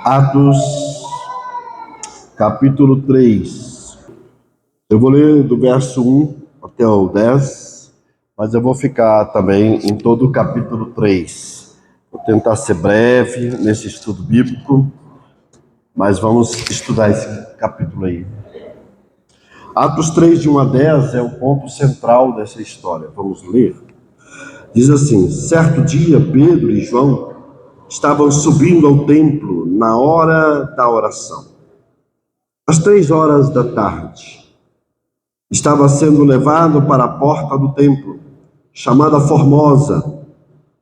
Atos, capítulo 3. Eu vou ler do verso 1 até o 10, mas eu vou ficar também em todo o capítulo 3. Vou tentar ser breve nesse estudo bíblico, mas vamos estudar esse capítulo aí. Atos 3, de 1 a 10, é o ponto central dessa história. Vamos ler. Diz assim: certo dia, Pedro e João estavam subindo ao templo na hora da oração. Às 3 horas da tarde, estava sendo levado para a porta do templo, chamada Formosa,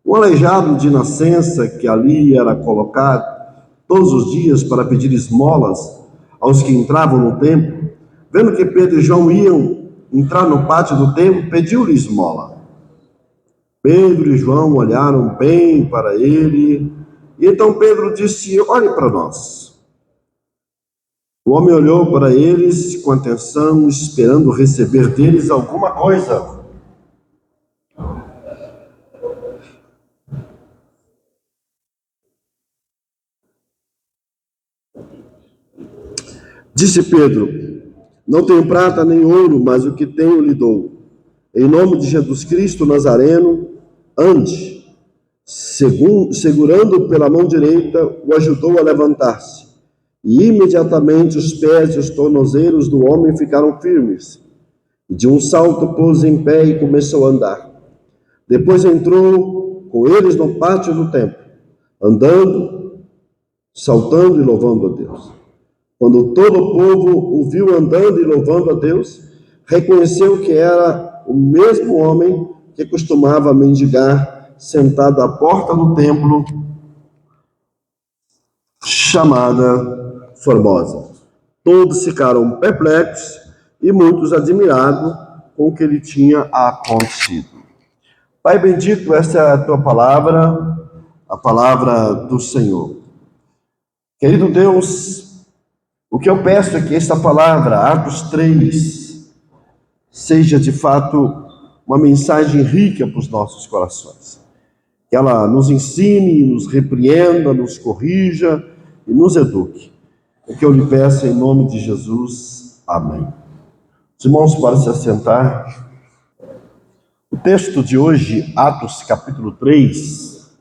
um aleijado de nascença que ali era colocado todos os dias para pedir esmolas aos que entravam no templo. Vendo que Pedro e João iam entrar no pátio do templo, pediu-lhe esmola. Pedro e João olharam bem para ele, e então Pedro disse: olhe para nós. O homem olhou para eles com atenção, esperando receber deles alguma coisa. Disse Pedro: não tenho prata nem ouro, mas o que tenho lhe dou. Em nome de Jesus Cristo Nazareno, ande. Segurando pela mão direita, o ajudou a levantar-se. E imediatamente os pés e os tornozelos do homem ficaram firmes. E de um salto pôs em pé e começou a andar. Depois entrou com eles no pátio do templo, andando, saltando e louvando a Deus. Quando todo o povo o viu andando e louvando a Deus, reconheceu que era o mesmo homem que costumava mendigar sentado à porta do templo, chamada Formosa. Todos ficaram perplexos e muitos admirados com o que lhe tinha acontecido. Pai bendito, essa é a tua palavra, a palavra do Senhor. Querido Deus, o que eu peço é que esta palavra, Atos 3, seja de fato uma mensagem rica para os nossos corações. Que ela nos ensine, nos repreenda, nos corrija e nos eduque. É que eu lhe peço em nome de Jesus. Amém. Os irmãos podem se assentar. O texto de hoje, Atos capítulo 3,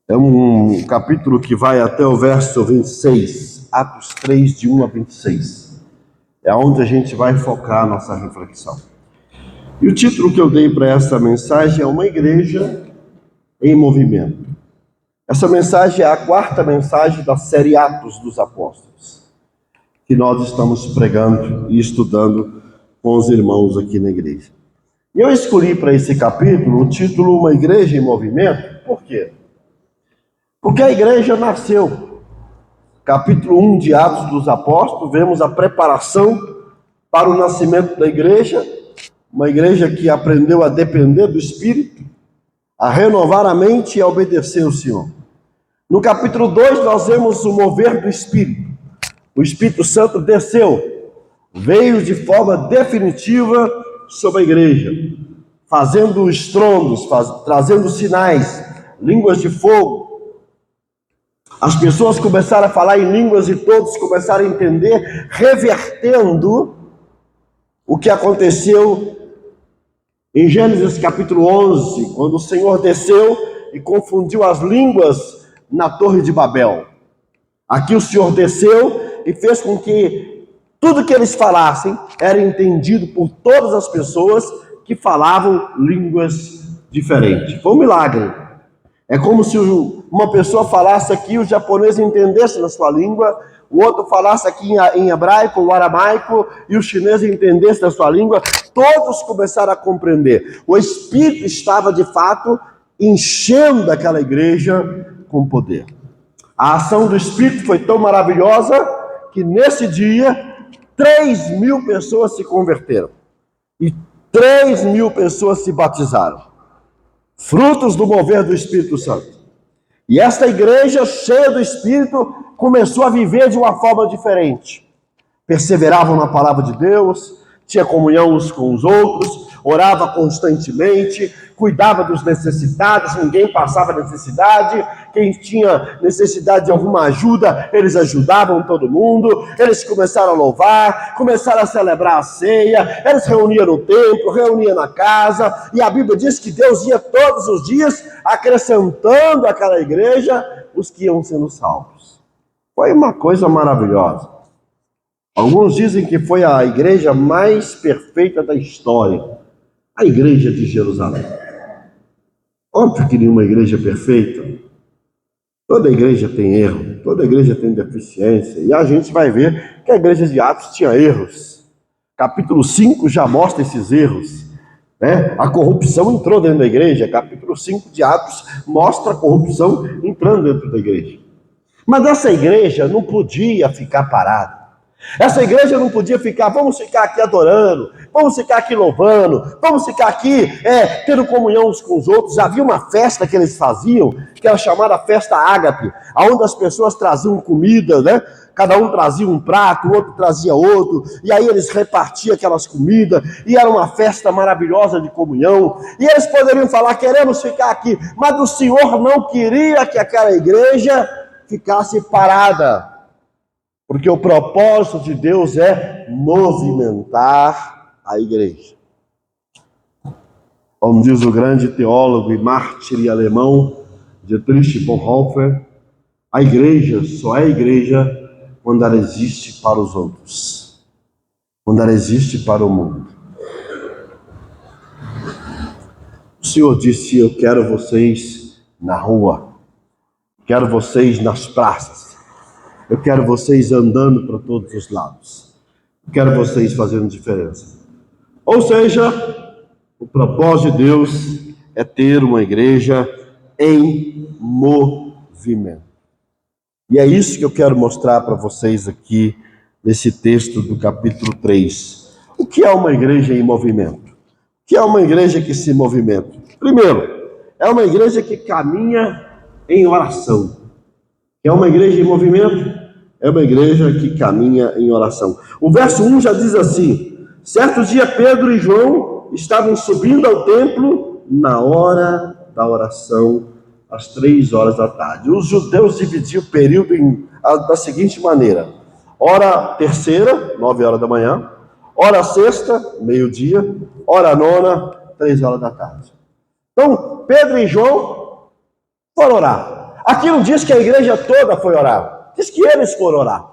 é um capítulo que vai até o verso 26. Atos 3, de 1 a 26. É onde a gente vai focar a nossa reflexão. E o título que eu dei para essa mensagem é Uma Igreja em Movimento. Essa mensagem é a quarta mensagem da série Atos dos Apóstolos, que nós estamos pregando e estudando com os irmãos aqui na igreja. E eu escolhi para esse capítulo o título Uma Igreja em Movimento. Por quê? Porque a igreja nasceu. Capítulo 1 de Atos dos Apóstolos, vemos a preparação para o nascimento da igreja, uma igreja que aprendeu a depender do Espírito, a renovar a mente e a obedecer ao Senhor. No capítulo 2, nós vemos o mover do Espírito. O Espírito Santo desceu, veio de forma definitiva sobre a igreja, fazendo estrondos, trazendo sinais, línguas de fogo. As pessoas começaram a falar em línguas e todos começaram a entender, revertendo o que aconteceu em Gênesis capítulo 11, quando o Senhor desceu e confundiu as línguas na Torre de Babel. Aqui o Senhor desceu e fez com que tudo que eles falassem era entendido por todas as pessoas que falavam línguas diferentes. Foi um milagre. É como se uma pessoa falasse aqui, o japonês entendesse na sua língua, o outro falasse aqui em hebraico, o aramaico, e o chinês entendesse na sua língua. Todos começaram a compreender. O Espírito estava, de fato, enchendo aquela igreja com poder. A ação do Espírito foi tão maravilhosa que, nesse dia, 3.000 pessoas se converteram. E 3.000 pessoas se batizaram. Frutos do mover do Espírito Santo. E esta igreja, cheia do Espírito, começou a viver de uma forma diferente. Perseveravam na palavra de Deus, tinha comunhão uns com os outros, orava constantemente, cuidava dos necessitados, ninguém passava necessidade, quem tinha necessidade de alguma ajuda, eles ajudavam todo mundo, eles começaram a louvar, começaram a celebrar a ceia, eles reuniam no templo, reuniam na casa, e a Bíblia diz que Deus ia todos os dias acrescentando àquela igreja os que iam sendo salvos. Foi uma coisa maravilhosa. Alguns dizem que foi a igreja mais perfeita da história, a igreja de Jerusalém. Óbvio que nenhuma igreja é perfeita. Toda igreja tem erro, toda igreja tem deficiência, e a gente vai ver que a igreja de Atos tinha erros. Capítulo 5 já mostra esses erros, né? A corrupção entrou dentro da igreja. Capítulo 5 de Atos mostra a corrupção entrando dentro da igreja. Mas essa igreja não podia ficar parada. Essa igreja não podia ficar, vamos ficar aqui adorando, vamos ficar aqui louvando, vamos ficar aqui tendo comunhão uns com os outros. Havia uma festa que eles faziam, que era chamada Festa Ágape, onde as pessoas traziam comida, né? Cada um trazia um prato, o outro trazia outro, e aí eles repartiam aquelas comidas, e era uma festa maravilhosa de comunhão, e eles poderiam falar, queremos ficar aqui, mas o Senhor não queria que aquela igreja ficasse parada, porque o propósito de Deus é movimentar a igreja. Como diz o grande teólogo e mártir alemão Dietrich Bonhoeffer, a igreja só é igreja quando ela existe para os outros, quando ela existe para o mundo. O Senhor disse, eu quero vocês na rua, quero vocês nas praças, eu quero vocês andando para todos os lados. Eu quero vocês fazendo diferença. Ou seja, o propósito de Deus é ter uma igreja em movimento. E é isso que eu quero mostrar para vocês aqui nesse texto do capítulo 3. O que é uma igreja em movimento? O que é uma igreja que se movimenta? Primeiro, é uma igreja que caminha em oração. É uma igreja em movimento? É uma igreja que caminha em oração. O verso 1 já diz assim: certo dia Pedro e João estavam subindo ao templo na hora da oração, às 3 horas da tarde. Os judeus dividiam o período da seguinte maneira: hora terceira, 9 horas da manhã, hora sexta, meio-dia, hora nona, 3 horas da tarde. Então, Pedro e João foram orar. Aqui não diz que a igreja toda foi orar. Diz que eles foram orar.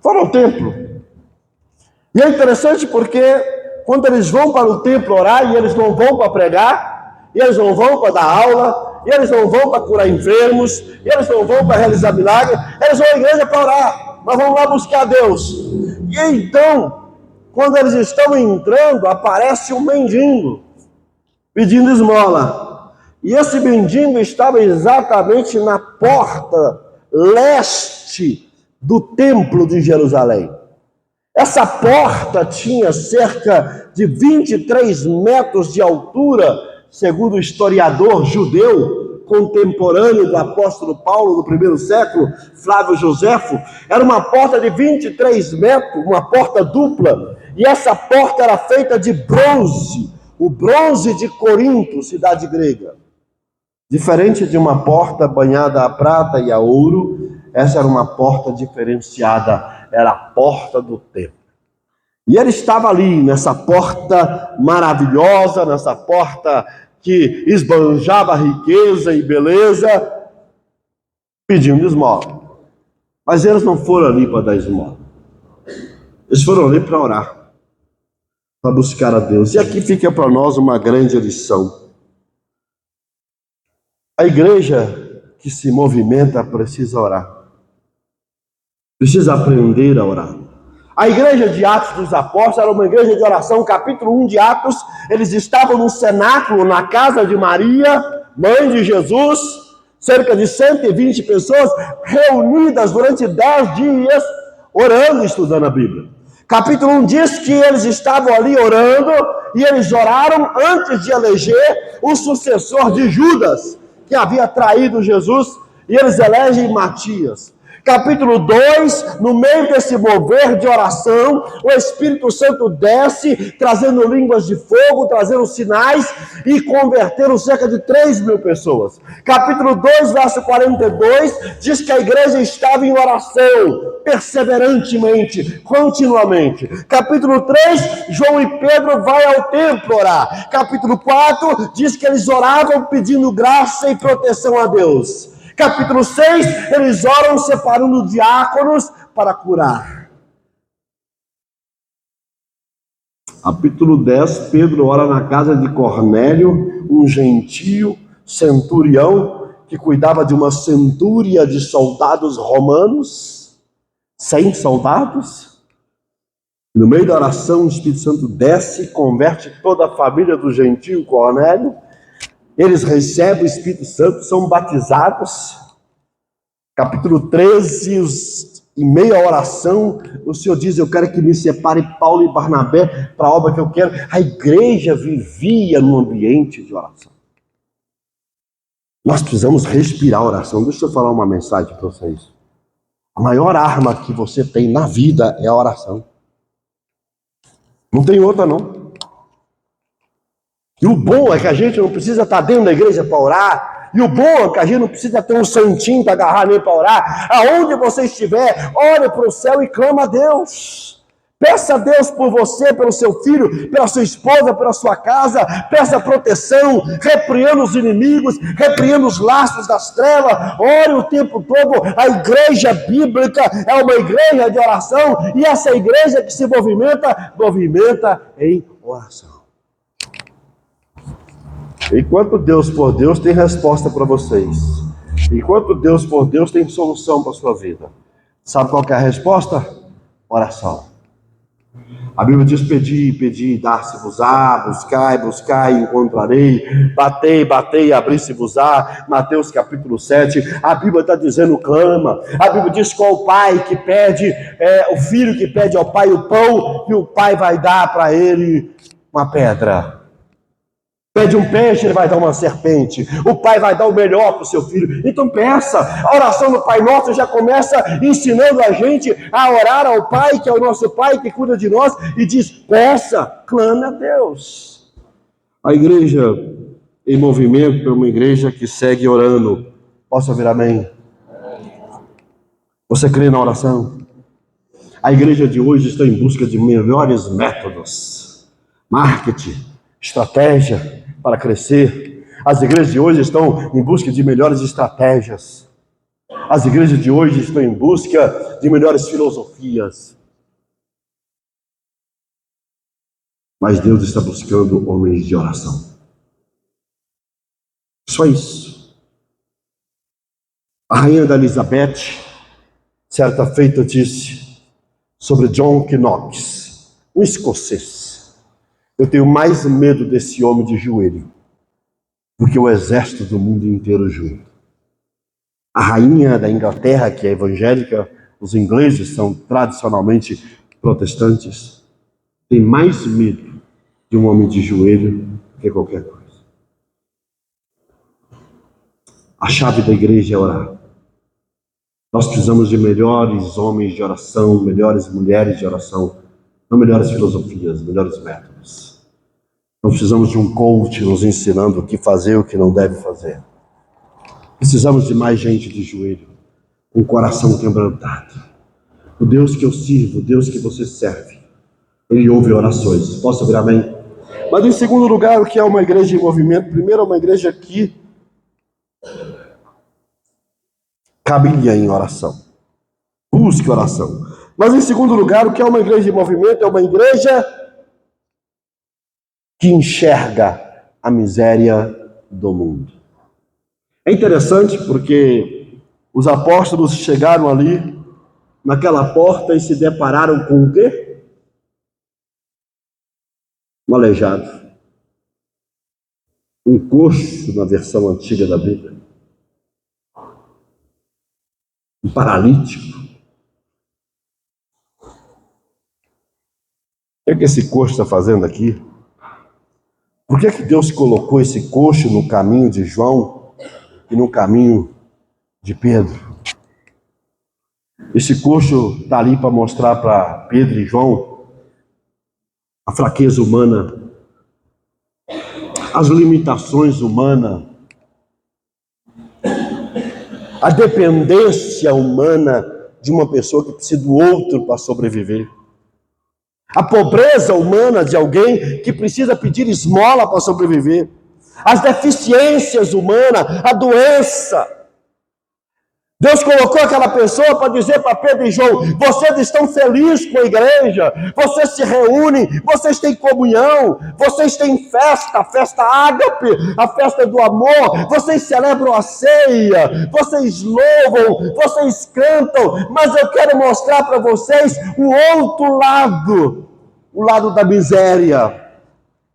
Foram ao templo. E é interessante porque quando eles vão para o templo orar, e eles não vão para pregar, e eles não vão para dar aula, e eles não vão para curar enfermos, e eles não vão para realizar milagres, eles vão à igreja para orar, mas vão lá buscar Deus. E então, quando eles estão entrando, aparece um mendigo pedindo esmola. E esse mendigo estava exatamente na porta leste do templo de Jerusalém. Essa porta tinha cerca de 23 metros de altura, segundo o historiador judeu contemporâneo do apóstolo Paulo no primeiro século, Flávio Joséfo. Era uma porta de 23 metros, uma porta dupla, e essa porta era feita de bronze, o bronze de Corinto, cidade grega. Diferente de uma porta banhada a prata e a ouro, essa era uma porta diferenciada, era a porta do templo. E ele estava ali, nessa porta maravilhosa, nessa porta que esbanjava riqueza e beleza, pedindo esmola. Mas eles não foram ali para dar esmola. Eles foram ali para orar, para buscar a Deus. E aqui fica para nós uma grande lição. A igreja que se movimenta precisa orar. Precisa aprender a orar. A igreja de Atos dos Apóstolos era uma igreja de oração. Capítulo 1 de Atos, eles estavam no cenáculo, na casa de Maria, mãe de Jesus, cerca de 120 pessoas reunidas durante 10 dias, orando e estudando a Bíblia. Capítulo 1 diz que eles estavam ali orando, e eles oraram antes de eleger o sucessor de Judas, que havia traído Jesus, e eles elegem Matias. Capítulo 2, no meio desse mover de oração, o Espírito Santo desce, trazendo línguas de fogo, trazendo sinais e convertendo cerca de 3.000 pessoas. Capítulo 2, verso 42, diz que a igreja estava em oração, perseverantemente, continuamente. Capítulo 3, João e Pedro vão ao templo orar. Capítulo 4, diz que eles oravam pedindo graça e proteção a Deus. Capítulo 6, eles oram separando diáconos para curar. Capítulo 10, Pedro ora na casa de Cornélio, um gentio centurião que cuidava de uma centúria de soldados romanos, 100 soldados. No meio da oração, o Espírito Santo desce, converte toda a família do gentio Cornélio. Eles recebem o Espírito Santo, são batizados. Capítulo 13, em meio à oração, o Senhor diz: eu quero que me separe Paulo e Barnabé para a obra que eu quero. A igreja vivia num ambiente de oração. Nós precisamos respirar a oração. Deixa eu falar uma mensagem para vocês. A maior arma que você tem na vida é a oração. Não tem outra, não. E o bom é que a gente não precisa estar dentro da igreja para orar. E o bom é que a gente não precisa ter um santinho para agarrar nem para orar. Aonde você estiver, ore para o céu e clama a Deus. Peça a Deus por você, pelo seu filho, pela sua esposa, pela sua casa. Peça proteção, repreenda os inimigos, repreenda os laços das trevas. Ore o tempo todo. A igreja bíblica é uma igreja de oração. E essa igreja que se movimenta em oração. Enquanto Deus por Deus tem resposta para vocês. Enquanto Deus por Deus tem solução para a sua vida. Sabe qual que é a resposta? Oração. A Bíblia diz: pedi, dar-se-vos-á, buscai, encontrarei, batei, abrir-se-vos-á. Mateus capítulo 7, a Bíblia está dizendo: clama. A Bíblia diz qual o pai que pede, o filho que pede ao pai o pão, e o pai vai dar para ele uma pedra. Pede um peixe, ele vai dar uma serpente. O pai vai dar o melhor para o seu filho. Então peça. A oração do Pai Nosso já começa ensinando a gente a orar ao Pai, que é o nosso Pai, que cuida de nós, e diz: peça, clame a Deus. A igreja em movimento é uma igreja que segue orando. Posso ouvir amém? Você crê na oração? A igreja de hoje está em busca de melhores métodos. Marketing, estratégia para crescer. As igrejas de hoje estão em busca de melhores estratégias. As igrejas de hoje estão em busca de melhores filosofias. Mas Deus está buscando homens de oração. Só isso. A rainha da Elizabeth, certa feita, disse sobre John Knox, um escocês: eu tenho mais medo desse homem de joelho do que o exército do mundo inteiro junto. A rainha da Inglaterra, que é evangélica, os ingleses são tradicionalmente protestantes, tem mais medo de um homem de joelho do que qualquer coisa. A chave da igreja é orar. Nós precisamos de melhores homens de oração, melhores mulheres de oração, não melhores filosofias, melhores métodos. Não precisamos de um coach nos ensinando o que fazer e o que não deve fazer. Precisamos de mais gente de joelho, com o coração quebrantado. O Deus que eu sirvo, o Deus que você serve, Ele ouve orações. Posso ouvir amém? Mas em segundo lugar, o que é uma igreja em movimento? Primeiro, é uma igreja que caminha em oração. Busque oração. Mas em segundo lugar, o que é uma igreja em movimento? É uma igreja que enxerga a miséria do mundo. É interessante porque os apóstolos chegaram ali, naquela porta, e se depararam com o quê? Um aleijado. Um coxo, na versão antiga da Bíblia. Um paralítico. O que esse coxo está fazendo aqui? Por que Deus colocou esse coxo no caminho de João e no caminho de Pedro? Esse coxo está ali para mostrar para Pedro e João a fraqueza humana, as limitações humanas, a dependência humana de uma pessoa que precisa do outro para sobreviver. A pobreza humana de alguém que precisa pedir esmola para sobreviver. As deficiências humanas, a doença. Deus colocou aquela pessoa para dizer para Pedro e João: vocês estão felizes com a igreja, vocês se reúnem, vocês têm comunhão, vocês têm festa, a festa ágape, a festa do amor, vocês celebram a ceia, vocês louvam, vocês cantam, mas eu quero mostrar para vocês o outro lado, o lado da miséria.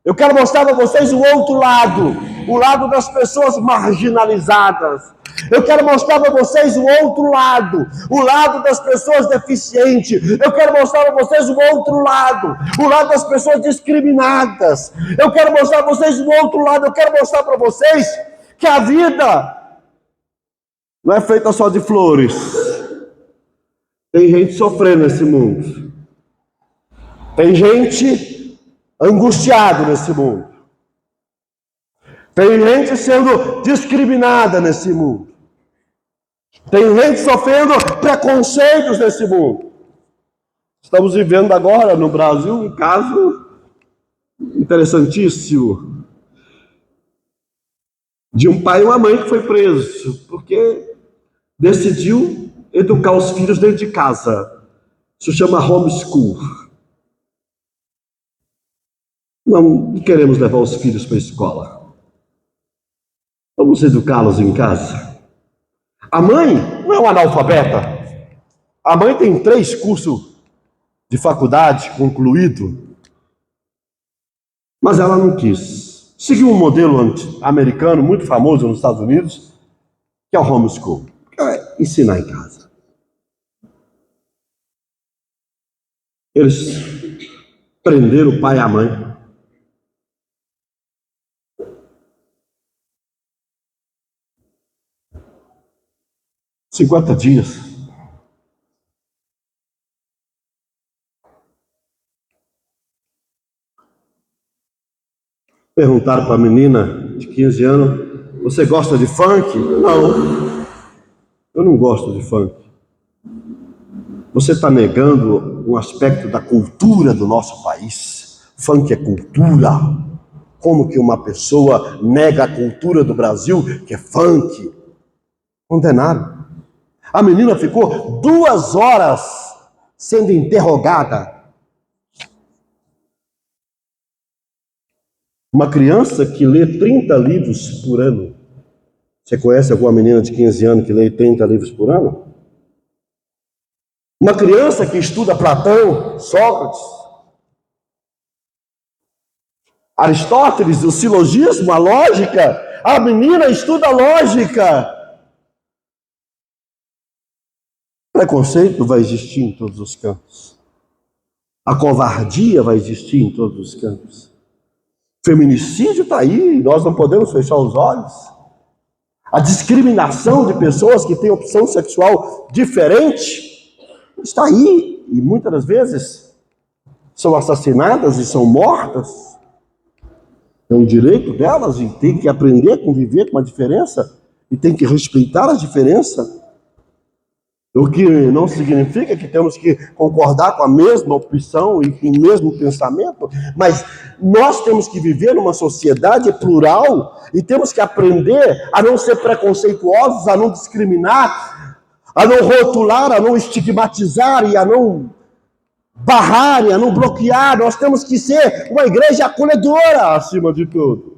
Eu quero mostrar para vocês o outro lado, o lado das pessoas marginalizadas. Eu quero mostrar para vocês o outro lado, o lado das pessoas deficientes. Eu quero mostrar para vocês o outro lado, o lado das pessoas discriminadas. Eu quero mostrar para vocês o outro lado, eu quero mostrar para vocês que a vida não é feita só de flores. Tem gente sofrendo nesse mundo. Tem gente angustiada nesse mundo. Tem gente sendo discriminada nesse mundo. Tem gente sofrendo preconceitos nesse mundo. Estamos vivendo agora no Brasil um caso interessantíssimo de um pai e uma mãe que foi preso porque decidiu educar os filhos dentro de casa. Isso chama homeschool. Não queremos levar os filhos para a escola. Vamos educá-los em casa. A mãe não é uma analfabeta. A mãe tem 3 cursos de faculdade concluído, mas ela não quis. Seguiu um modelo americano muito famoso nos Estados Unidos, que é o homeschool, que é ensinar em casa. Eles prenderam o pai e a mãe. $50. Perguntaram para a menina de 15 anos: você gosta de funk? Não, eu não gosto de funk. Você está negando um aspecto da cultura do nosso país. Funk é cultura. Como que uma pessoa nega a cultura do Brasil, que é funk? Condenado. A menina ficou 2 horas sendo interrogada. Uma criança que lê 30 livros por ano. Você conhece alguma menina de 15 anos que lê 30 livros por ano? Uma criança que estuda Platão, Sócrates, Aristóteles, o silogismo, a lógica. A menina estuda lógica. Preconceito vai existir em todos os campos. A covardia vai existir em todos os campos. Feminicídio está aí, nós não podemos fechar os olhos. A discriminação de pessoas que têm opção sexual diferente está aí, e muitas das vezes são assassinadas e são mortas. É um direito delas e tem que aprender a conviver com a diferença e tem que respeitar a diferença. O que não significa que temos que concordar com a mesma opção e com o mesmo pensamento, mas nós temos que viver numa sociedade plural e temos que aprender a não ser preconceituosos, a não discriminar, a não rotular, a não estigmatizar e a não barrar e a não bloquear. Nós temos que ser uma igreja acolhedora acima de tudo.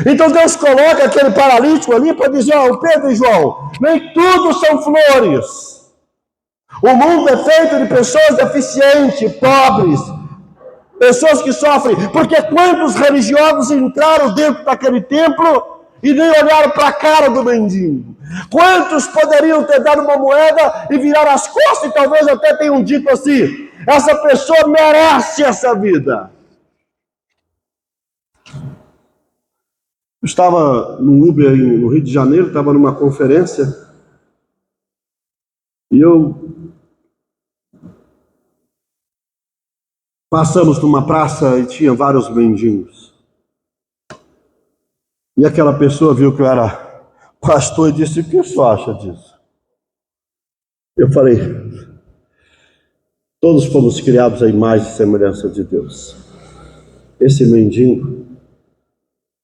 Então Deus coloca aquele paralítico ali para dizer: ó, Pedro e João, nem tudo são flores. O mundo é feito de pessoas deficientes, pobres, pessoas que sofrem. Porque quantos religiosos entraram dentro daquele templo e nem olharam para a cara do mendigo? Quantos poderiam ter dado uma moeda e virar as costas e talvez até tenham dito assim: essa pessoa merece essa vida? Eu estava no Uber no Rio de Janeiro, estava numa conferência, e eu Passamos numa praça e tinha vários mendigos. E aquela pessoa viu que eu era pastor e disse: o que você acha disso? Eu falei: todos fomos criados à imagem e semelhança de Deus. Esse mendigo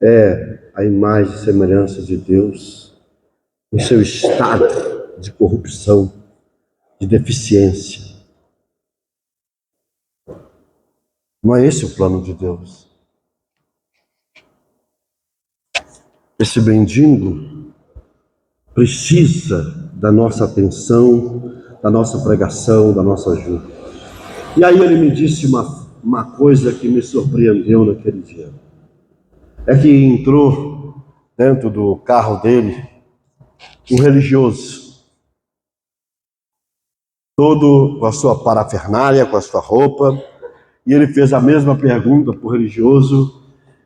é a imagem e semelhança de Deus em seu estado de corrupção, de deficiência. Não é esse o plano de Deus. Esse mendigo precisa da nossa atenção, da nossa pregação, da nossa ajuda. E aí ele me disse uma coisa que me surpreendeu naquele dia. É que entrou dentro do carro dele um religioso, todo com a sua parafernália, com a sua roupa, e ele fez a mesma pergunta para o religioso,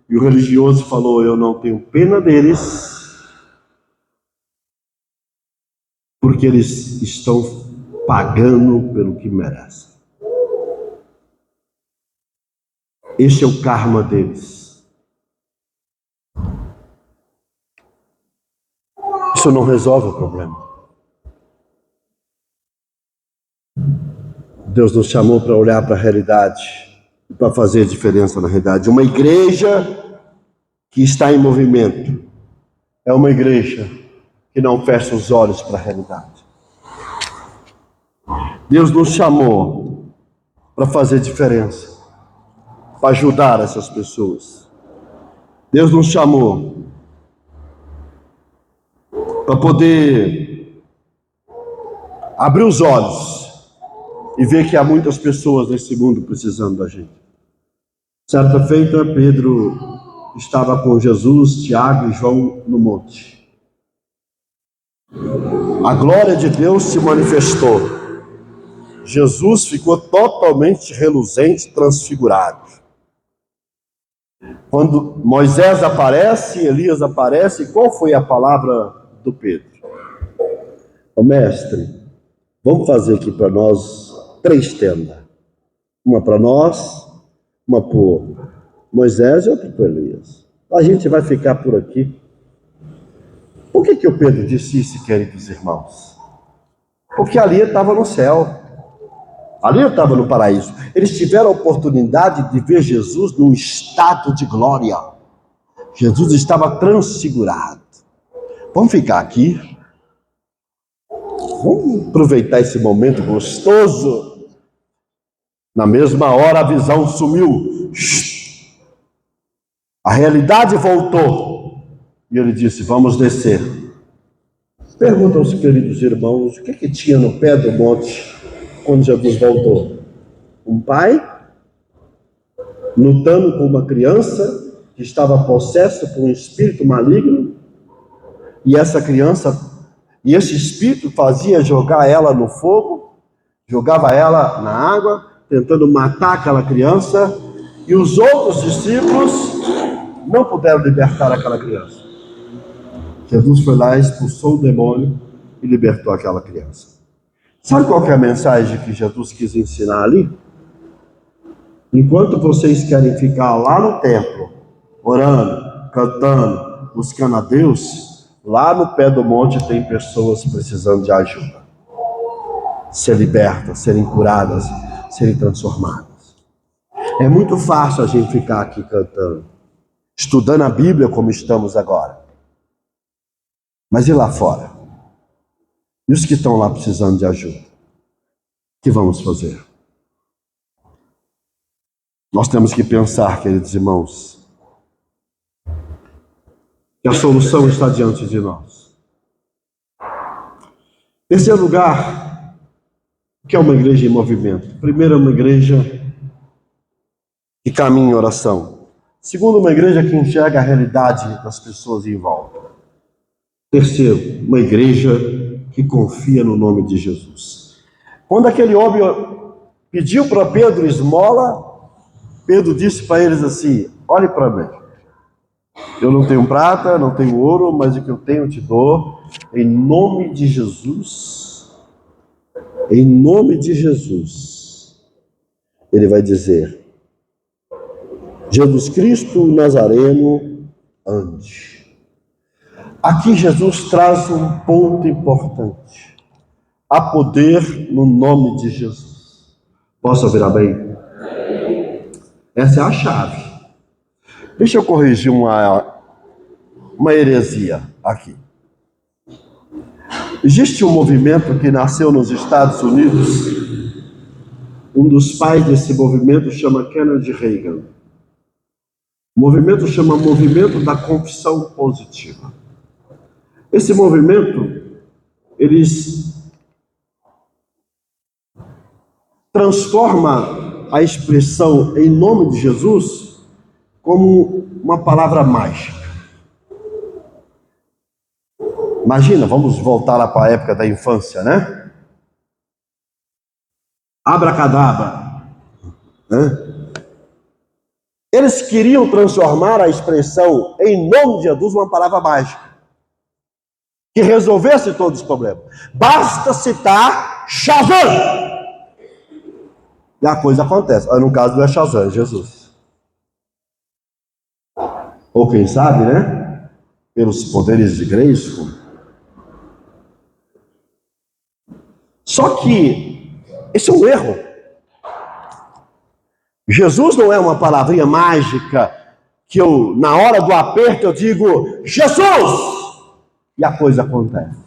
e o religioso falou: eu não tenho pena deles, porque eles estão pagando pelo que merecem. Este é o karma deles. Isso não resolve o problema. Deus nos chamou para olhar para a realidade e para fazer diferença na realidade. Uma igreja que está em movimento é uma igreja que não fecha os olhos para a realidade. Deus nos chamou para fazer diferença, para ajudar essas pessoas. Deus nos chamou para poder abrir os olhos e ver que há muitas pessoas nesse mundo precisando da gente. Certa feita, Pedro estava com Jesus, Tiago e João no monte. A glória de Deus se manifestou. Jesus ficou totalmente reluzente, transfigurado. Quando Moisés aparece, Elias aparece, qual foi a palavra do Pedro? Ô mestre, vamos fazer aqui para nós 3 tendas. Uma para nós, uma para Moisés e outra para Elias. A gente vai ficar por aqui. Por que o Pedro disse isso, queridos irmãos? Porque ali estava no céu. Ali estava no paraíso. Eles tiveram a oportunidade de ver Jesus num estado de glória. Jesus estava transfigurado. Vamos ficar aqui. Vamos aproveitar esse momento gostoso. Na mesma hora a visão sumiu. A realidade voltou. E ele disse: vamos descer. Perguntam os queridos irmãos, o que tinha no pé do monte quando Jesus voltou? Um pai lutando com uma criança que estava possessa por um espírito maligno, e esse espírito fazia jogar ela no fogo, jogava ela na água, tentando matar aquela criança, e os outros discípulos não puderam libertar aquela criança. Jesus foi lá, expulsou o demônio e libertou aquela criança. Sabe qual que é a mensagem que Jesus quis ensinar ali? Enquanto vocês querem ficar lá no templo, orando, cantando, buscando a Deus, lá no pé do monte tem pessoas precisando de ajuda. Ser libertas, serem curadas, serem transformadas. É muito fácil a gente ficar aqui cantando, estudando a Bíblia como estamos agora. Mas e lá fora? E os que estão lá precisando de ajuda? O que vamos fazer? Nós temos que pensar, queridos irmãos, que a solução está diante de nós. Terceiro lugar, o que é uma igreja em movimento? Primeiro, é uma igreja que caminha em oração. Segundo, uma igreja que enxerga a realidade das pessoas em volta. Terceiro, uma igreja que confia no nome de Jesus. Quando aquele homem pediu para Pedro esmola, Pedro disse para eles assim: olhe para mim, eu não tenho prata, não tenho ouro, mas o que eu tenho eu te dou, em nome de Jesus. Em nome de Jesus. Ele vai dizer: Jesus Cristo Nazareno, ande. Aqui Jesus traz um ponto importante. Há poder no nome de Jesus. Posso ouvir amém? Essa é a chave. Deixa eu corrigir uma heresia aqui. Existe um movimento que nasceu nos Estados Unidos. Um dos pais desse movimento chama Kennedy Reagan. O movimento chama Movimento da Confissão Positiva. Esse movimento, eles transforma a expressão em nome de Jesus como uma palavra mágica. Imagina, vamos voltar lá para a época da infância, né? Abracadabra. Né? Eles queriam transformar a expressão em nome de Jesus uma palavra mágica que resolvesse todos os problemas. Basta citar Shazam! E a coisa acontece. No caso não é Shazam, é Jesus. Ou quem sabe, né? Pelos poderes de Grayskull. Só que esse é um erro. Jesus não é uma palavrinha mágica que eu, na hora do aperto, eu digo Jesus! E a coisa acontece.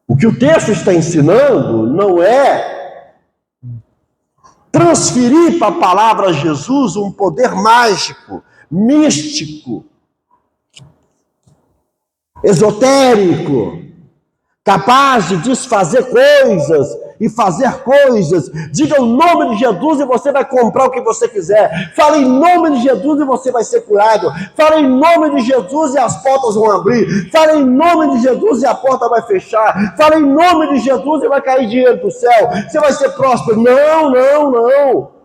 O que o texto está ensinando não é transferir para a palavra Jesus um poder mágico, místico, esotérico, capaz de desfazer coisas e fazer coisas. Diga o nome de Jesus e você vai comprar o que você quiser. Fale em nome de Jesus e você vai ser curado. Fale em nome de Jesus e as portas vão abrir. Fale em nome de Jesus e a porta vai fechar. Fale em nome de Jesus e vai cair dinheiro do céu. Você vai ser próspero. Não, não, não.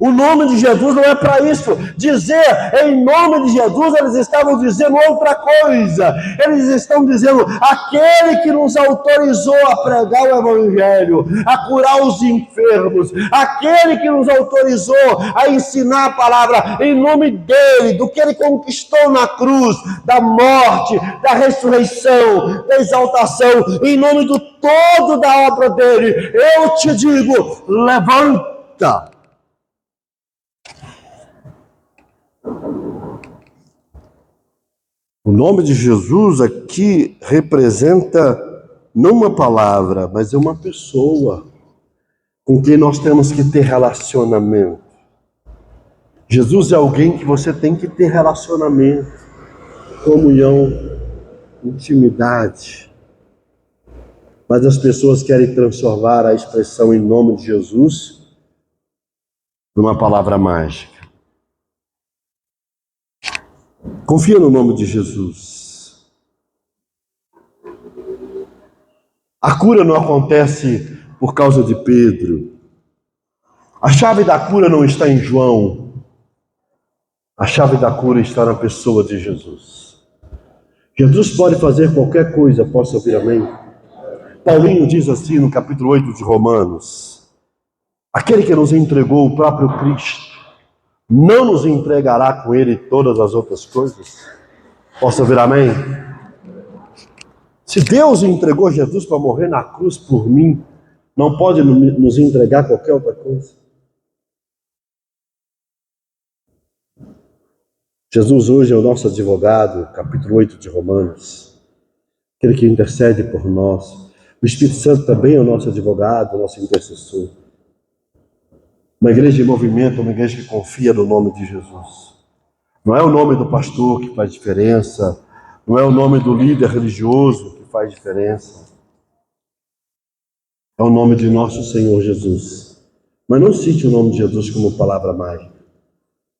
O nome de Jesus não é para isso. Dizer em nome de Jesus, eles estavam dizendo outra coisa. Eles estão dizendo, aquele que nos autorizou a pregar o Evangelho, a curar os enfermos, aquele que nos autorizou a ensinar a palavra em nome dele, do que ele conquistou na cruz, da morte, da ressurreição, da exaltação, em nome do todo da obra dele, eu te digo, levanta. O nome de Jesus aqui representa não uma palavra, mas é uma pessoa com quem nós temos que ter relacionamento. Jesus é alguém que você tem que ter relacionamento, comunhão, intimidade. Mas as pessoas querem transformar a expressão em nome de Jesus numa palavra mágica. Confia no nome de Jesus. A cura não acontece por causa de Pedro. A chave da cura não está em João. A chave da cura está na pessoa de Jesus. Jesus pode fazer qualquer coisa, posso ouvir amém? Paulinho diz assim no capítulo 8 de Romanos: aquele que nos entregou o próprio Cristo, não nos entregará com ele todas as outras coisas? Posso ouvir amém? Se Deus entregou Jesus para morrer na cruz por mim, não pode nos entregar qualquer outra coisa? Jesus hoje é o nosso advogado, capítulo 8 de Romanos, aquele que intercede por nós. O Espírito Santo também é o nosso advogado, o nosso intercessor. Uma igreja em movimento, uma igreja que confia no nome de Jesus. Não é o nome do pastor que faz diferença, não é o nome do líder religioso que faz diferença. É o nome de nosso Senhor Jesus. Mas não cite o nome de Jesus como palavra mágica.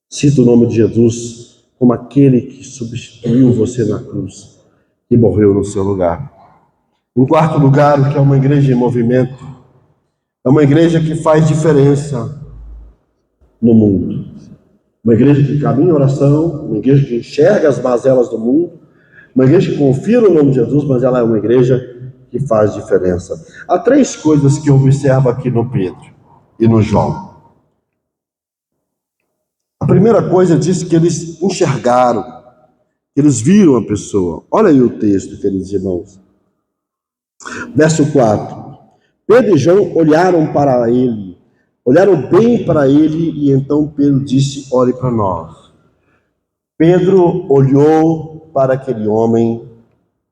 Cite o nome de Jesus como aquele que substituiu você na cruz e morreu no seu lugar. Em quarto lugar, o que é uma igreja em movimento? É uma igreja que faz diferença no mundo. Uma igreja que caminha em oração, uma igreja que enxerga as mazelas do mundo, uma igreja que confia no nome de Jesus, mas ela é uma igreja que faz diferença. Há três coisas que eu observo aqui no Pedro e no João. A primeira coisa diz que eles enxergaram, que eles viram a pessoa. Olha aí o texto, queridos irmãos. Verso 4. Pedro e João olharam para ele, olharam bem para ele, e então Pedro disse: olhe para nós. Pedro olhou para aquele homem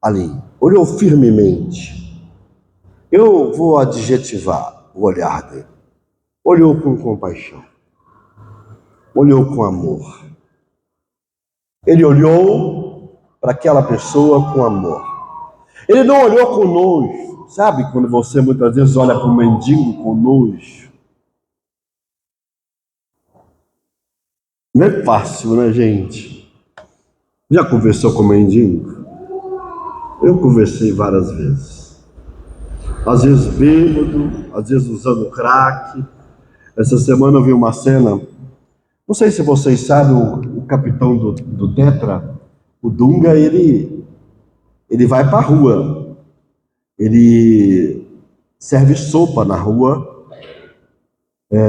ali, olhou firmemente. Eu vou adjetivar o olhar dele. Olhou com compaixão, olhou com amor. Ele olhou para aquela pessoa com amor. Ele não olhou com nojo. Sabe quando você muitas vezes olha para um mendigo com nojo? Não é fácil, né, gente? Já conversou com mendigo? Eu conversei várias vezes. Às vezes bêbado, às vezes usando crack. Essa semana eu vi uma cena, não sei se vocês sabem, o capitão do Tetra, o Dunga, ele vai para a rua. Ele serve sopa na rua,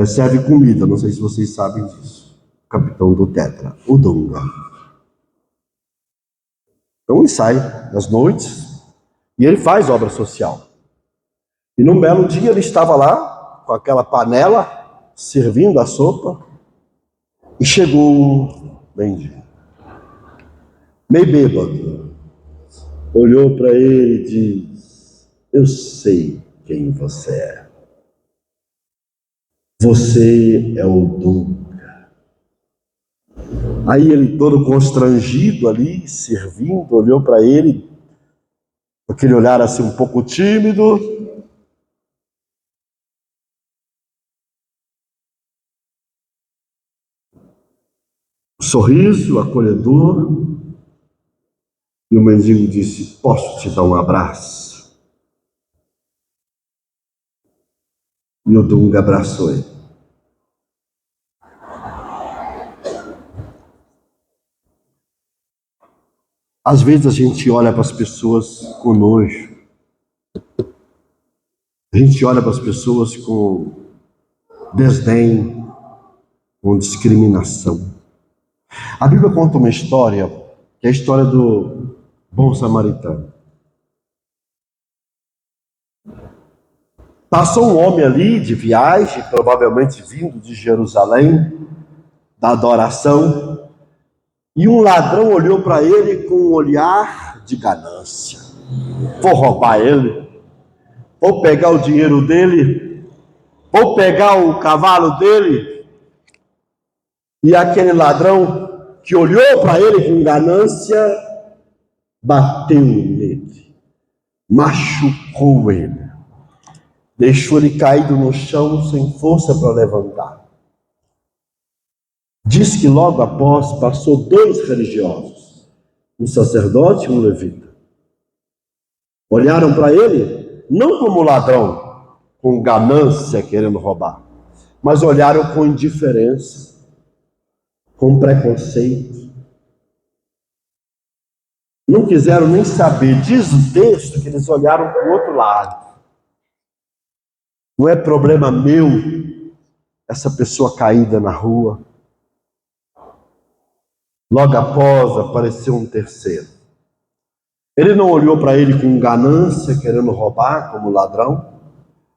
serve comida, não sei se vocês sabem disso. O capitão do Tetra, o Dunga. Então ele sai às noites e ele faz obra social. E num belo dia ele estava lá com aquela panela servindo a sopa e chegou um mendigo, meio bêbado, olhou para ele e disse: eu sei quem você é. Você é o Dunga. Aí ele, todo constrangido ali, servindo, olhou para ele, com aquele olhar assim um pouco tímido. Sorriso acolhedor. E o mendigo disse: posso te dar um abraço? E o Dunga abraçou ele. Às vezes a gente olha para as pessoas com nojo. A gente olha para as pessoas com desdém, com discriminação. A Bíblia conta uma história, que é a história do bom samaritano. Passou um homem ali de viagem, provavelmente vindo de Jerusalém, da adoração, e um ladrão olhou para ele com um olhar de ganância. Vou roubar ele, vou pegar o dinheiro dele, vou pegar o cavalo dele. E aquele ladrão que olhou para ele com ganância, bateu nele, machucou ele, deixou ele caído no chão sem força para levantar. Diz que logo após passou 2 religiosos, um sacerdote e um levita. Olharam para ele, não como ladrão, com ganância querendo roubar, mas olharam com indiferença, com preconceito. Não quiseram nem saber. Diz o texto que eles olharam para o outro lado. Não é problema meu essa pessoa caída na rua. Logo após apareceu um terceiro. Ele não olhou para ele com ganância, querendo roubar como ladrão.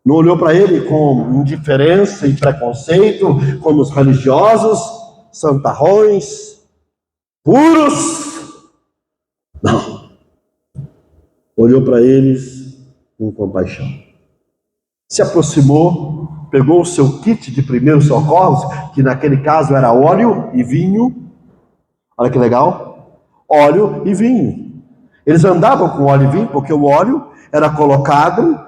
Não olhou para ele com indiferença e preconceito, como os religiosos, santarrões, puros. Não. Olhou para eles com compaixão. Se aproximou, pegou o seu kit de primeiros socorros, que naquele caso era óleo e vinho. Olha que legal. Óleo e vinho. Eles andavam com óleo e vinho, porque o óleo era colocado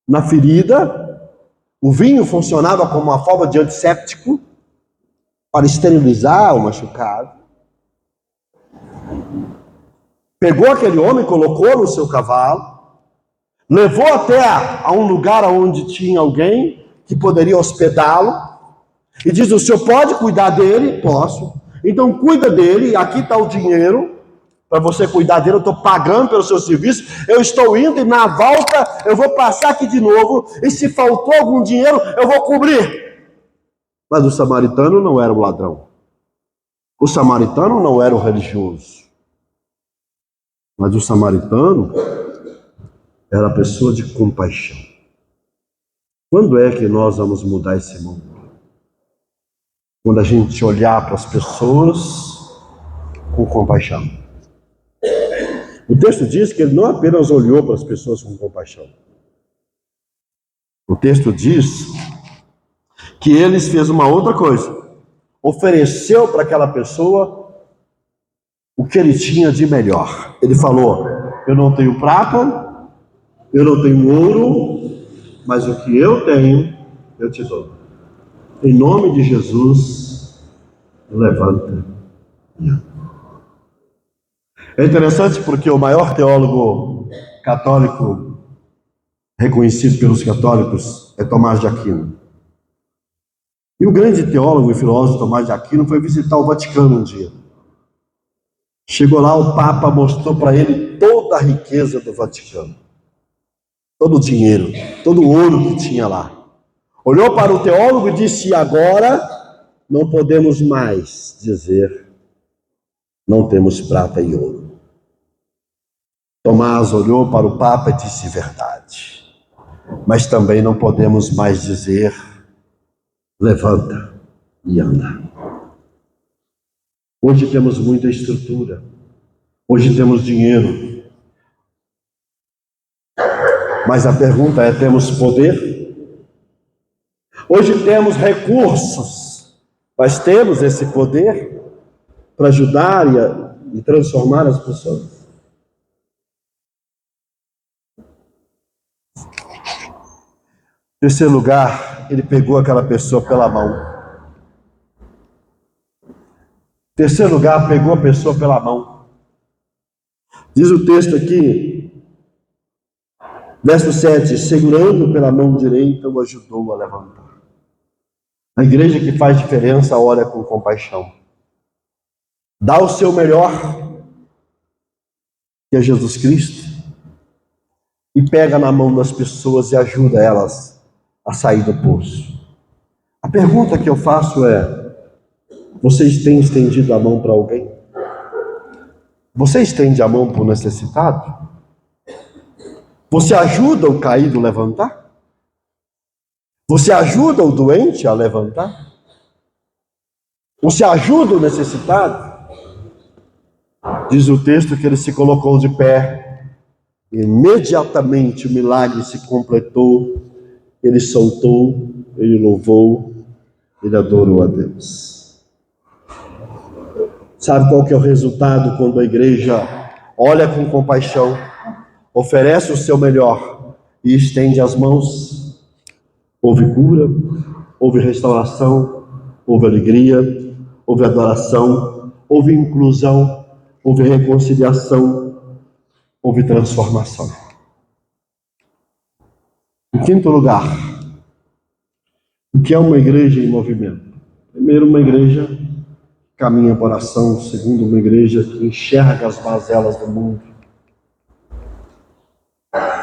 na ferida. O vinho funcionava como uma forma de antisséptico para esterilizar o machucado. Pegou aquele homem, colocou no seu cavalo, levou até a um lugar onde tinha alguém que poderia hospedá-lo, e diz: o senhor pode cuidar dele? Posso. Então cuida dele, aqui está o dinheiro para você cuidar dele, eu estou pagando pelo seu serviço, eu estou indo e na volta eu vou passar aqui de novo, e se faltou algum dinheiro eu vou cobrir. Mas o samaritano não era um ladrão. O samaritano não era o religioso, mas o samaritano era a pessoa de compaixão. Quando é que nós vamos mudar esse mundo? Quando a gente olhar para as pessoas com compaixão. O texto diz que ele não apenas olhou para as pessoas com compaixão. O texto diz que ele fez uma outra coisa. Ofereceu para aquela pessoa o que ele tinha de melhor. Ele falou: eu não tenho prata, eu não tenho ouro, mas o que eu tenho, eu te dou. Em nome de Jesus, levanta e anda. É interessante porque o maior teólogo católico reconhecido pelos católicos é Tomás de Aquino. E o grande teólogo e filósofo Tomás de Aquino foi visitar o Vaticano um dia. Chegou lá, o Papa mostrou para ele toda a riqueza do Vaticano. Todo o dinheiro, todo o ouro que tinha lá. Olhou para o teólogo e disse: agora não podemos mais dizer não temos prata e ouro. Tomás olhou para o Papa e disse: verdade. Mas também não podemos mais dizer levanta e anda. Hoje temos muita estrutura. Hoje temos dinheiro. Mas a pergunta é: temos poder? Hoje temos recursos, mas temos esse poder para ajudar e transformar as pessoas? Em terceiro lugar, ele pegou aquela pessoa pela mão. Em terceiro lugar, pegou a pessoa pela mão. Diz o texto aqui, verso 7, segurando pela mão direita, o ajudou a levantar. A igreja que faz diferença olha com compaixão. Dá o seu melhor, que é Jesus Cristo, e pega na mão das pessoas e ajuda elas a sair do poço. A pergunta que eu faço é: vocês têm estendido a mão para alguém? Você estende a mão para o necessitado? Você ajuda o caído a levantar? Você ajuda o doente a levantar? Você ajuda o necessitado? Diz o texto que ele se colocou de pé. Imediatamente o milagre se completou. Ele soltou, ele louvou, ele adorou a Deus. Sabe qual que é o resultado quando a igreja olha com compaixão, oferece o seu melhor e estende as mãos? Houve cura, houve restauração, houve alegria, houve adoração, houve inclusão, houve reconciliação, houve transformação. Em quinto lugar, o que é uma igreja em movimento? Primeiro, uma igreja que caminha para a oração. Segundo, uma igreja que enxerga as mazelas do mundo.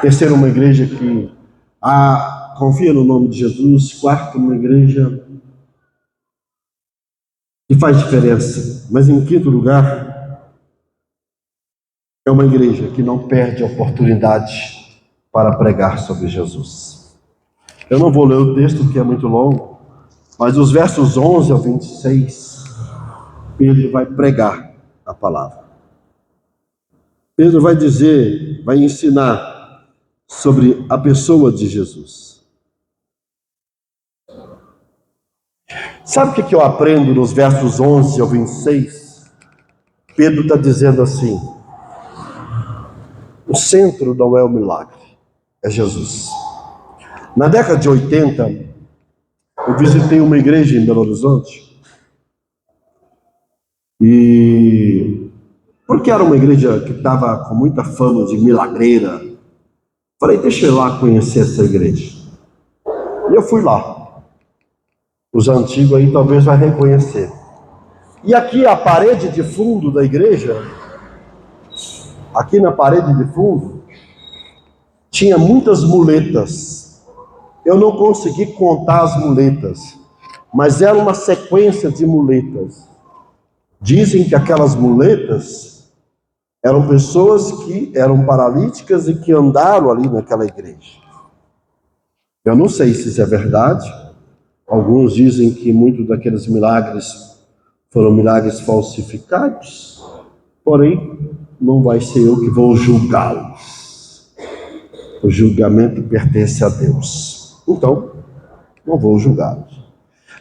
Terceiro, uma igreja que confia no nome de Jesus. Quarto, uma igreja que faz diferença. Mas em quinto lugar, é uma igreja que não perde a oportunidade para pregar sobre Jesus. Eu não vou ler o texto, que é muito longo, mas os versos 11 ao 26, Pedro vai pregar a palavra. Pedro vai dizer, vai ensinar sobre a pessoa de Jesus. Sabe o que eu aprendo nos versos 11 ao 26? Pedro está dizendo assim: o centro não é o milagre, é Jesus. Na década de 80, eu visitei uma igreja em Belo Horizonte. E porque era uma igreja que estava com muita fama de milagreira, falei: deixa eu ir lá conhecer essa igreja. E eu fui lá. Os antigos aí talvez vai reconhecer. E aqui a parede de fundo da igreja, aqui na parede de fundo, tinha muitas muletas. Eu não consegui contar as muletas, mas era uma sequência de muletas. Dizem que aquelas muletas eram pessoas que eram paralíticas e que andaram ali naquela igreja. Eu não sei se isso é verdade. Alguns dizem que muitos daqueles milagres foram milagres falsificados. Porém, não vai ser eu que vou julgá-los. O julgamento pertence a Deus. Então, não vou julgá-los.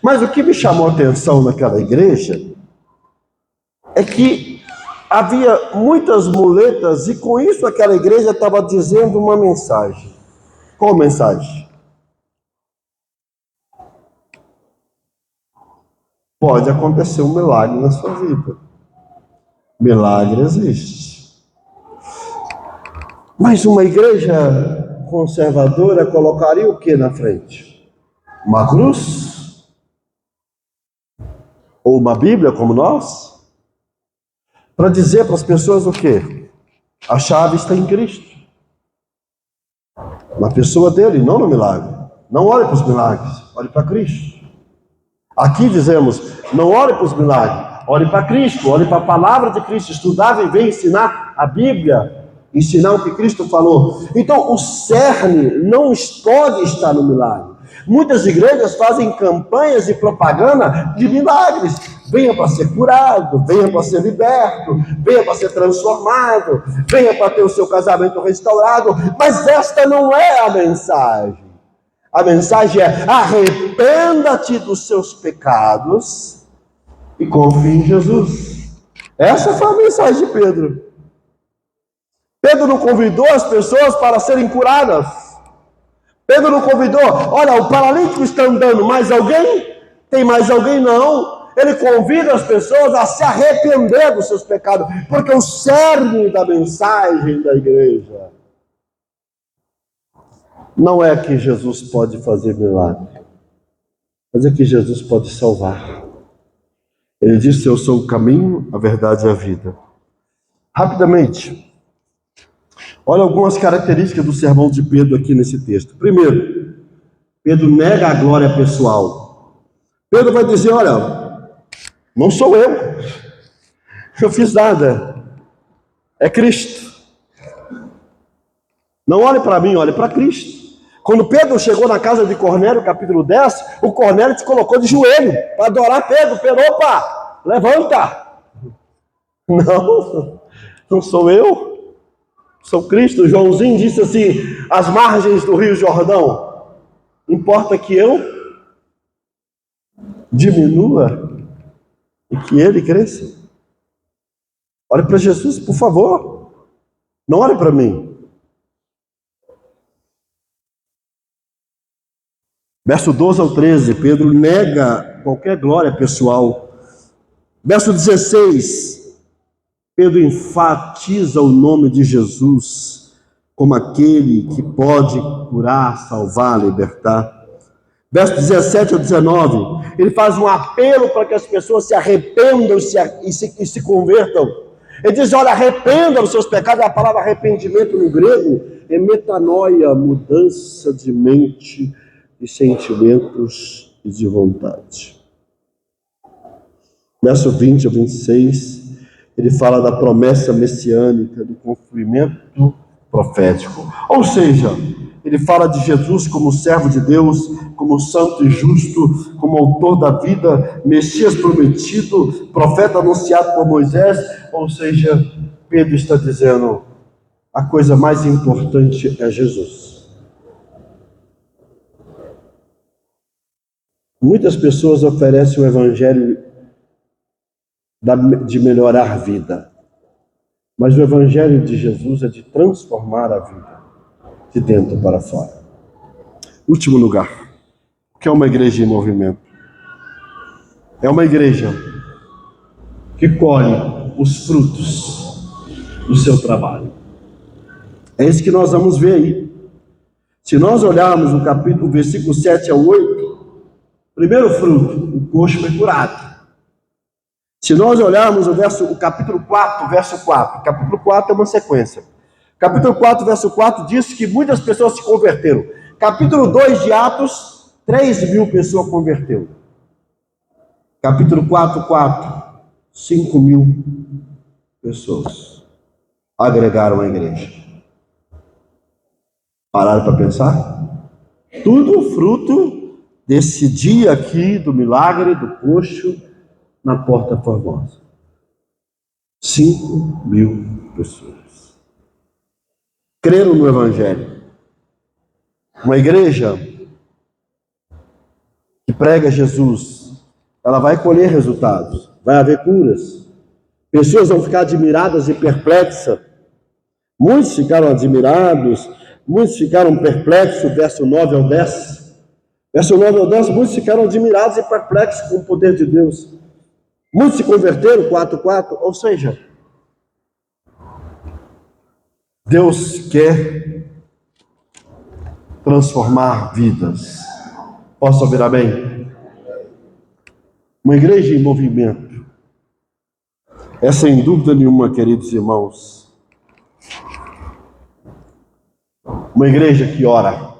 Mas o que me chamou a atenção naquela igreja é que havia muitas muletas e com isso aquela igreja estava dizendo uma mensagem. Qual mensagem? Pode acontecer um milagre na sua vida. Milagre existe. Mas uma igreja conservadora colocaria o que na frente? Uma cruz? Ou uma Bíblia como nós? Para dizer para as pessoas o quê? A chave está em Cristo. Na pessoa dele, não no milagre. Não olhe para os milagres, olhe para Cristo. Aqui dizemos, não olhe para os milagres, olhe para Cristo, olhe para a palavra de Cristo, estudar, viver, ensinar a Bíblia, ensinar o que Cristo falou. Então, o cerne não pode estar no milagre. Muitas igrejas fazem campanhas e propaganda de milagres. Venha para ser curado, venha para ser liberto, venha para ser transformado, venha para ter o seu casamento restaurado. Mas esta não é a mensagem. A mensagem é: arrependa-te dos seus pecados e confie em Jesus. Essa foi a mensagem de Pedro. Pedro não convidou as pessoas para serem curadas. Pedro não convidou, olha, o paralítico está andando, mais alguém? Tem mais alguém? Não. Ele convida as pessoas a se arrepender dos seus pecados, porque o cerne da mensagem da igreja não é que Jesus pode fazer milagre, mas é que Jesus pode salvar. Ele disse: eu sou o caminho, a verdade e a vida. Rapidamente, olha algumas características do sermão de Pedro aqui nesse texto. Primeiro, Pedro nega a glória pessoal. Pedro vai dizer: olha, não sou eu fiz nada, é Cristo. Não olhe para mim, olhe para Cristo. Quando Pedro chegou na casa de Cornélio, capítulo 10, o Cornélio se colocou de joelho para adorar Pedro. Pedro, opa, levanta. Não sou eu, sou Cristo. Joãozinho disse assim, às margens do Rio Jordão: importa que eu diminua e que ele cresça. Olhe para Jesus, por favor. Não olhe para mim. Verso 12 ao 13, Pedro nega qualquer glória pessoal. Verso 16, Pedro enfatiza o nome de Jesus como aquele que pode curar, salvar, libertar. Verso 17 ao 19, ele faz um apelo para que as pessoas se arrependam e se convertam. Ele diz: olha, arrependam dos seus pecados. A palavra arrependimento no grego é metanoia, mudança de mente, de sentimentos e de vontade. Verso 20 ao 26, ele fala da promessa messiânica, do cumprimento profético. Ou seja, ele fala de Jesus como servo de Deus, como santo e justo, como autor da vida, Messias prometido, profeta anunciado por Moisés. Ou seja, Pedro está dizendo: a coisa mais importante é Jesus. Muitas pessoas oferecem o evangelho de melhorar a vida, mas o evangelho de Jesus é de transformar a vida, de dentro para fora. Último lugar, o que é uma igreja em movimento? É uma igreja que colhe os frutos do seu trabalho. É isso que nós vamos ver aí. Se nós olharmos o capítulo, versículo 7 ao 8, primeiro fruto, o coxo foi curado. Se nós olharmos o capítulo 4, verso 4, capítulo 4 é uma sequência. Capítulo 4, verso 4 diz que muitas pessoas se converteram. Capítulo 2 de Atos, 3.000 pessoas converteram. Capítulo 4, 4, 5.000 pessoas agregaram a igreja. Pararam para pensar? Tudo fruto desse dia aqui do milagre do coxo na Porta Formosa. 5.000 pessoas creram no Evangelho. Uma igreja que prega Jesus, ela vai colher resultados, vai haver curas. Pessoas vão ficar admiradas e perplexas. Muitos ficaram admirados, muitos ficaram perplexos, verso 9 ao 10. Verso 9 ao 10, muitos ficaram admirados e perplexos com o poder de Deus. Muitos se converteram, 4:4, ou seja, Deus quer transformar vidas. Posso ouvir amém? Uma igreja em movimento é, sem dúvida nenhuma, queridos irmãos, uma igreja que ora,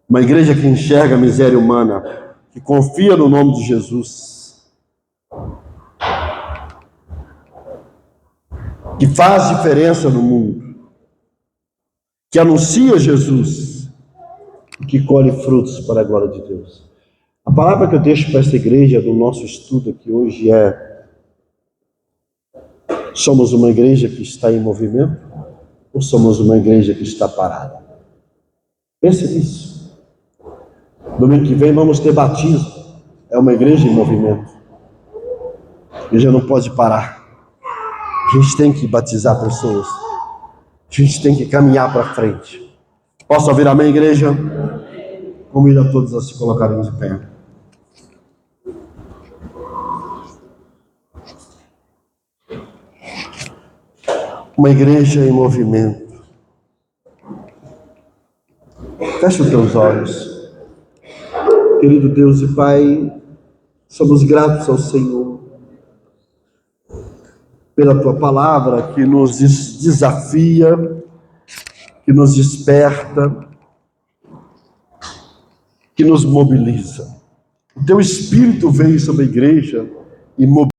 uma igreja que enxerga a miséria humana, que confia no nome de Jesus, que faz diferença no mundo, que anuncia Jesus e que colhe frutos para a glória de Deus. A palavra que eu deixo para essa igreja do nosso estudo aqui hoje é: somos uma igreja que está em movimento ou somos uma igreja que está parada? Pense nisso. Domingo que vem vamos ter batismo. É uma igreja em movimento. A igreja não pode parar. A gente tem que batizar pessoas. A gente tem que caminhar para frente. Posso ouvir amém, igreja? Convido a todos a se colocarem de pé. Uma igreja em movimento. Feche os teus olhos. Querido Deus e Pai, somos gratos ao Senhor pela Tua palavra que nos desafia, que nos desperta, que nos mobiliza. O Teu Espírito veio sobre a igreja e mobiliza.